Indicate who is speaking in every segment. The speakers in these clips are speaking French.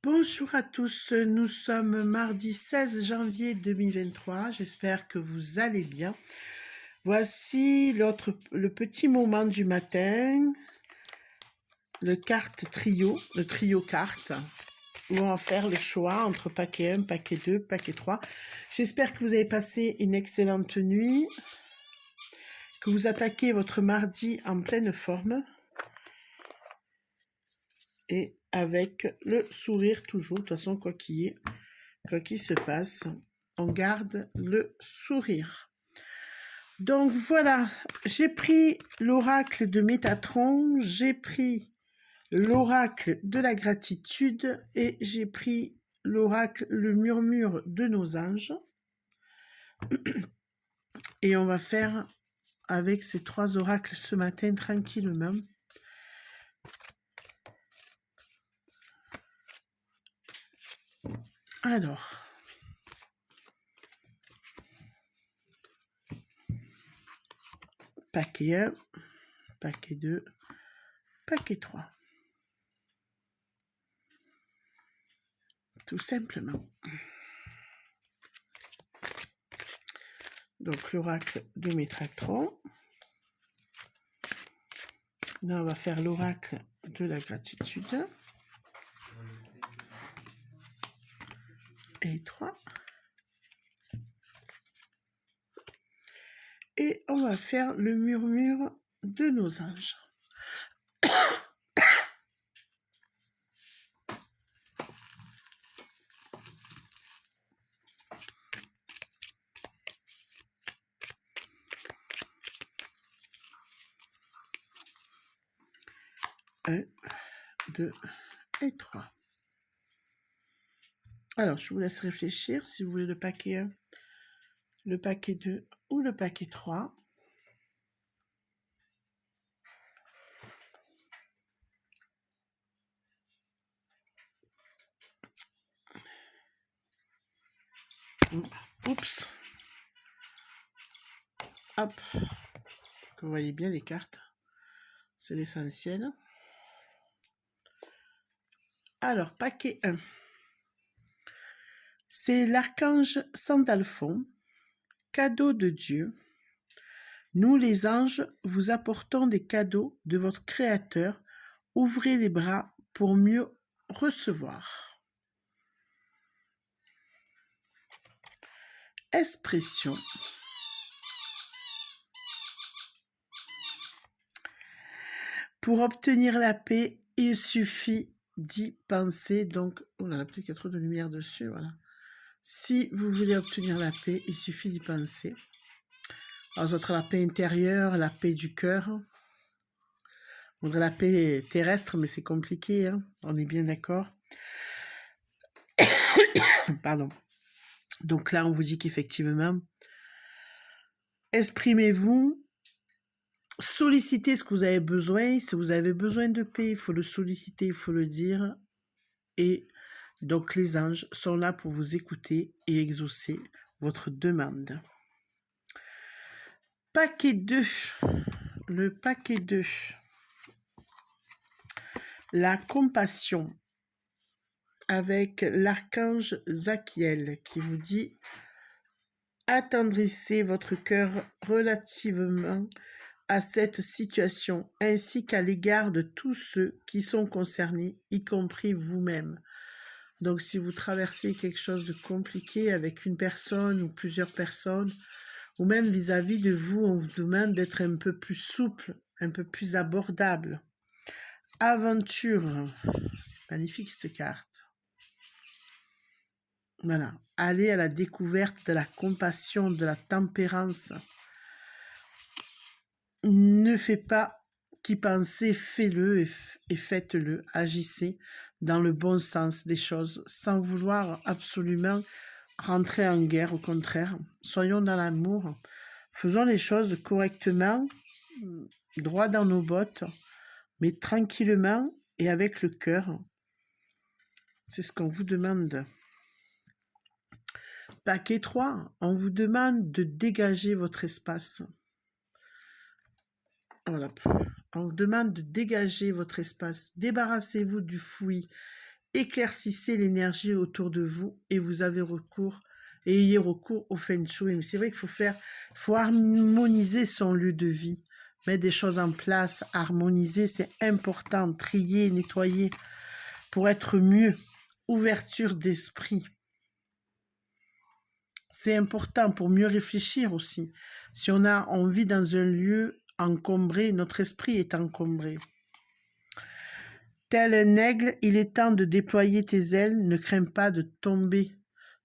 Speaker 1: Bonjour à tous, nous sommes mardi 16 janvier 2023, j'espère que vous allez bien. Voici le petit moment du matin, le trio carte, où on va faire le choix entre paquet 1, paquet 2, paquet 3. J'espère que vous avez passé une excellente nuit, que vous attaquez votre mardi en pleine forme et avec le sourire toujours. De toute façon, quoi qu'il se passe, on garde le sourire. Donc voilà, j'ai pris l'oracle de Métatron, j'ai pris l'oracle de la gratitude et j'ai pris l'oracle, le murmure de nos anges. Et on va faire avec ces trois oracles ce matin tranquillement. Alors, paquet 1, paquet 2, paquet 3. Tout simplement. Donc l'oracle de Métatron. Là, on va faire l'oracle de la gratitude. Et 3. Et on va faire le murmure de nos anges. Un, 2 et 3. Alors, je vous laisse réfléchir si vous voulez le paquet 1, le paquet 2 ou le paquet 3. Oups. Hop. Que vous voyez bien les cartes. C'est l'essentiel. Alors, paquet 1. C'est l'archange Sandalphon, cadeau de Dieu. Nous, les anges, vous apportons des cadeaux de votre Créateur. Ouvrez les bras pour mieux recevoir. Expression. Pour obtenir la paix, il suffit d'y penser. Donc, oh là là, peut-être qu'il y a trop de lumière dessus, voilà. Si vous voulez obtenir la paix, il suffit d'y penser. Alors, votre la paix intérieure, la paix du cœur. On voudrait la paix terrestre, mais c'est compliqué, hein, on est bien d'accord. Pardon. Donc là, on vous dit qu'effectivement, exprimez-vous, sollicitez ce que vous avez besoin. Si vous avez besoin de paix, il faut le solliciter, il faut le dire. Et donc, les anges sont là pour vous écouter et exaucer votre demande. Paquet 2. Le paquet 2. La compassion. Avec l'archange Zachiel qui vous dit « Attendrissez votre cœur relativement à cette situation, ainsi qu'à l'égard de tous ceux qui sont concernés, y compris vous-même. » Donc, si vous traversez quelque chose de compliqué avec une personne ou plusieurs personnes, ou même vis-à-vis de vous, on vous demande d'être un peu plus souple, un peu plus abordable. Aventure. Magnifique cette carte. Voilà. Allez à la découverte de la compassion, de la tempérance. Ne faites pas qu'y penser, faites-le et faites-le. Agissez dans le bon sens des choses, sans vouloir absolument rentrer en guerre, au contraire. Soyons dans l'amour. Faisons les choses correctement, droit dans nos bottes, mais tranquillement et avec le cœur. C'est ce qu'on vous demande. Paquet 3, on vous demande de dégager votre espace. Voilà. On vous demande de dégager votre espace. Débarrassez-vous du fouillis éclaircissez l'énergie autour de vous et vous avez ayez recours au Feng Shui. Mais c'est vrai qu'il faut harmoniser son lieu de vie, mettre des choses en place, harmoniser, c'est important, trier, nettoyer pour être mieux, ouverture d'esprit. C'est important pour mieux réfléchir aussi. Si on vit dans un lieu encombré, notre esprit est encombré. Tel un aigle, il est temps de déployer tes ailes, ne crains pas de tomber.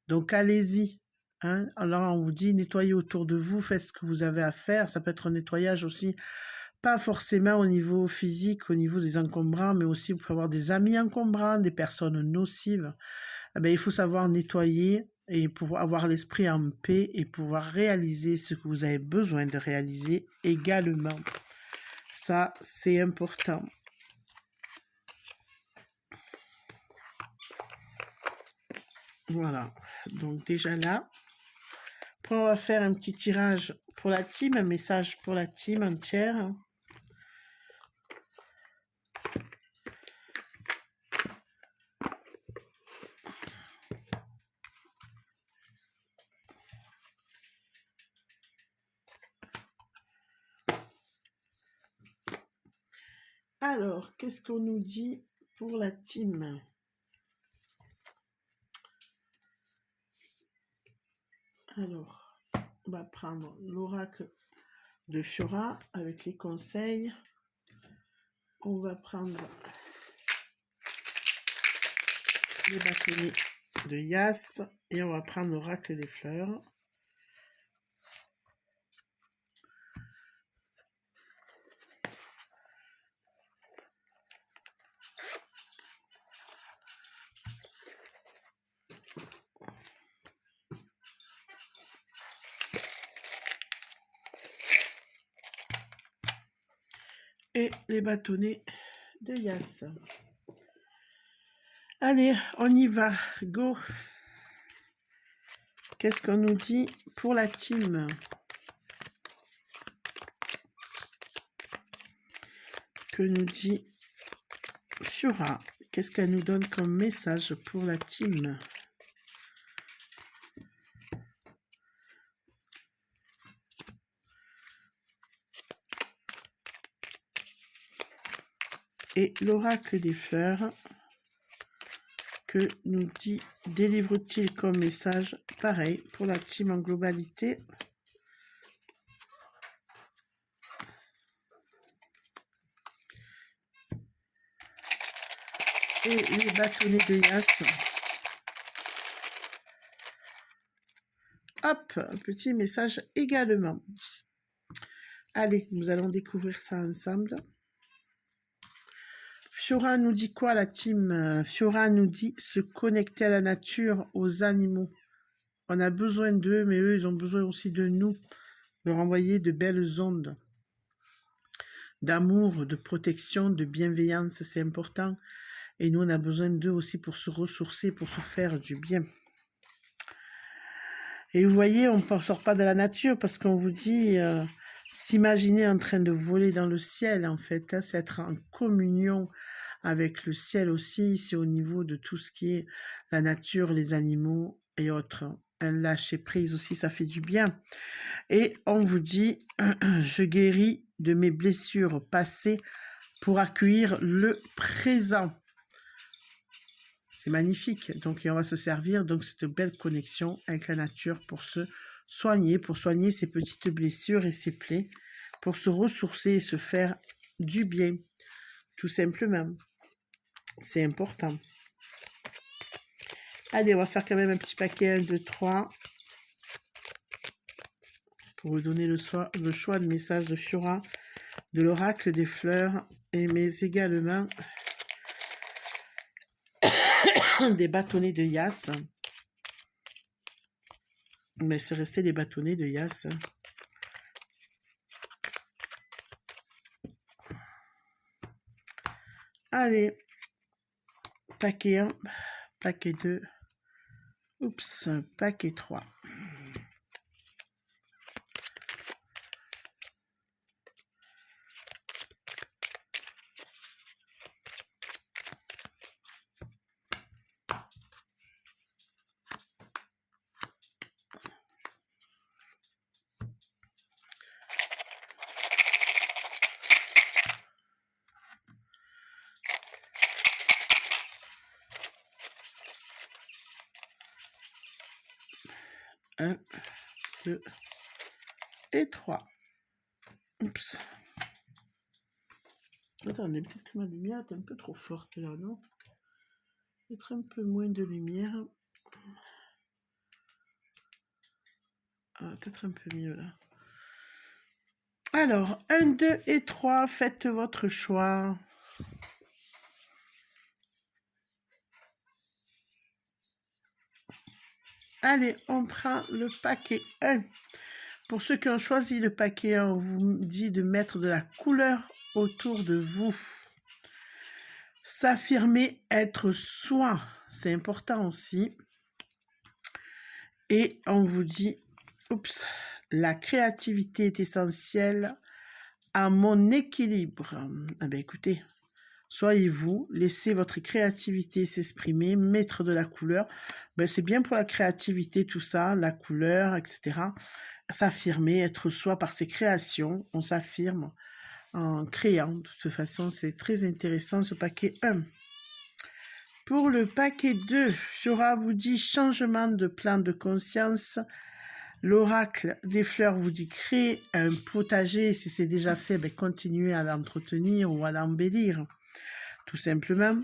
Speaker 1: Donc allez-y. Hein? Alors on vous dit, nettoyez autour de vous, faites ce que vous avez à faire. Ça peut être un nettoyage aussi, pas forcément au niveau physique, au niveau des encombrants, mais aussi vous pouvez avoir des amis encombrants, des personnes nocives. Eh bien, il faut savoir nettoyer et pouvoir avoir l'esprit en paix et pouvoir réaliser ce que vous avez besoin de réaliser également. Ça, c'est important. Voilà, donc déjà là. Après, on va faire un petit tirage pour la team, un message pour la team entière. Alors, qu'est-ce qu'on nous dit pour la team? Alors, on va prendre l'oracle de Fiora avec les conseils. On va prendre les bâtonnets de Yas et on va prendre l'oracle des fleurs. Et les bâtonnets de Yas. Allez, on y va, go. Qu'est-ce qu'on nous dit pour la team? Que nous dit Fiora? Qu'est-ce qu'elle nous donne comme message pour la team? Et l'oracle des fleurs, que nous délivre-t-il comme message? Pareil, pour la team en globalité. Et les bâtonnets de Yas. Hop, un petit message également. Allez, nous allons découvrir ça ensemble. Fiora nous dit quoi, la team? Fiora nous dit se connecter à la nature, aux animaux. On a besoin d'eux, mais eux, ils ont besoin aussi de nous. Leur envoyer de belles ondes d'amour, de protection, de bienveillance, c'est important. Et nous, on a besoin d'eux aussi pour se ressourcer, pour se faire du bien. Et vous voyez, on ne sort pas de la nature parce qu'on vous dit s'imaginer en train de voler dans le ciel, en fait. Hein, c'est être en communion avec le ciel aussi. C'est au niveau de tout ce qui est la nature, les animaux et autres. Un lâcher prise aussi, ça fait du bien. Et on vous dit, je guéris de mes blessures passées pour accueillir le présent. C'est magnifique. Donc, on va se servir de cette belle connexion avec la nature pour se soigner, pour soigner ces petites blessures et ces plaies, pour se ressourcer et se faire du bien, tout simplement. C'est important. Allez, on va faire quand même un petit paquet 1, 2, 3 pour vous donner le choix de message de Fiora, de l'oracle des fleurs, mais également des bâtonnets de Yas. Mais c'est resté les bâtonnets de Yas. Allez, paquet 1, paquet 2, oups, paquet 3. 1, 2 et 3. Oups. Attendez, peut-être que ma lumière est un peu trop forte là, non? Peut-être un peu moins de lumière. Ah, peut-être un peu mieux là. Alors, 1, 2 et 3, faites votre choix. Allez, on prend le paquet 1. Pour ceux qui ont choisi le paquet 1, on vous dit de mettre de la couleur autour de vous. S'affirmer, être soi, c'est important aussi. Et on vous dit, oups, la créativité est essentielle à mon équilibre. Ah ben écoutez, soyez vous, laissez votre créativité s'exprimer, mettre de la couleur. Ben c'est bien pour la créativité, tout ça, la couleur, etc. S'affirmer, être soi par ses créations. On s'affirme en créant. De toute façon, c'est très intéressant ce paquet 1. Pour le paquet 2, Fiora vous dit changement de plan de conscience. L'oracle des fleurs vous dit créer un potager. Si c'est déjà fait, ben continuez à l'entretenir ou à l'embellir, tout simplement.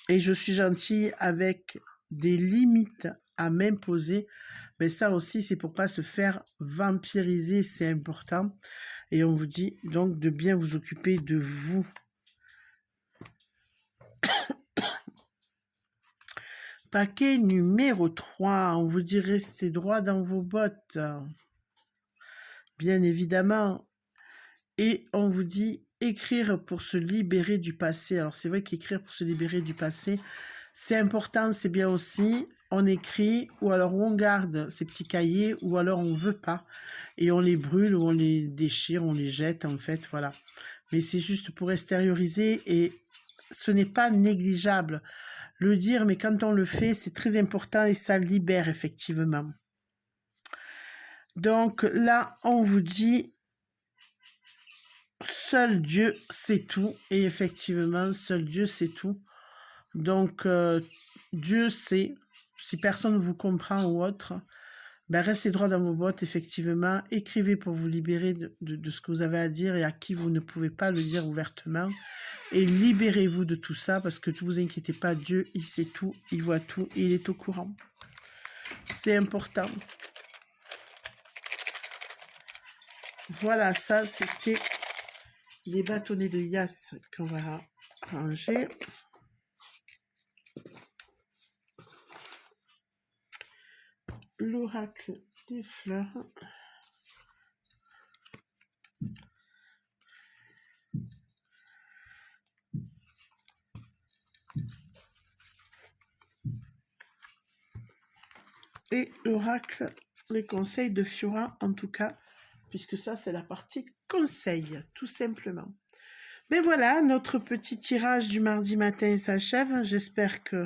Speaker 1: Et je suis gentille avec des limites à m'imposer. Mais ça aussi, c'est pour pas se faire vampiriser, c'est important. Et on vous dit donc de bien vous occuper de vous. Paquet numéro 3, on vous dit restez droit dans vos bottes. Bien évidemment. Et on vous dit écrire pour se libérer du passé. Alors c'est vrai qu'écrire pour se libérer du passé, c'est important, c'est bien aussi. On écrit, ou alors on garde ces petits cahiers, ou alors on veut pas. Et on les brûle, ou on les déchire, on les jette en fait, voilà. Mais c'est juste pour extérioriser et ce n'est pas négligeable. Le dire, mais quand on le fait, c'est très important et ça libère effectivement. Donc là, on vous dit, seul Dieu sait tout. Et effectivement, seul Dieu sait tout. Donc, Dieu sait. Si personne ne vous comprend ou autre, ben restez droit dans vos bottes, effectivement. Écrivez pour vous libérer de ce que vous avez à dire et à qui vous ne pouvez pas le dire ouvertement. Et libérez-vous de tout ça parce que ne vous inquiétez pas, Dieu, il sait tout, il voit tout, il est au courant. C'est important. Voilà, ça, c'était les bâtonnets de Yas qu'on va ranger. L'oracle des fleurs. Et l'oracle, les conseils de Fiora, en tout cas, puisque ça, c'est la partie conseil, tout simplement. Mais voilà, notre petit tirage du mardi matin s'achève. J'espère que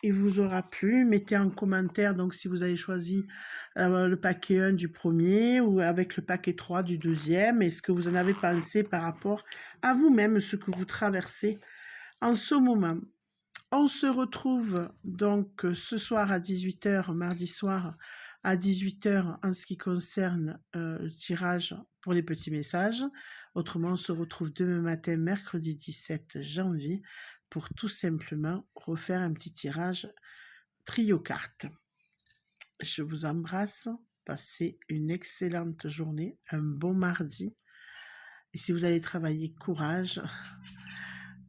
Speaker 1: il vous aura plu. Mettez en commentaire donc si vous avez choisi le paquet 1 du premier ou avec le paquet 3 du deuxième et ce que vous en avez pensé par rapport à vous-même, ce que vous traversez en ce moment. On se retrouve donc ce soir à 18 h, mardi soir à 18 h en ce qui concerne le tirage pour les petits messages. Autrement, on se retrouve demain matin, mercredi 17 janvier, pour tout simplement refaire un petit tirage trio cartes. Je vous embrasse, passez une excellente journée, un bon mardi. Et si vous allez travailler, courage.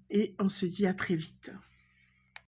Speaker 1: Et on se dit à très vite.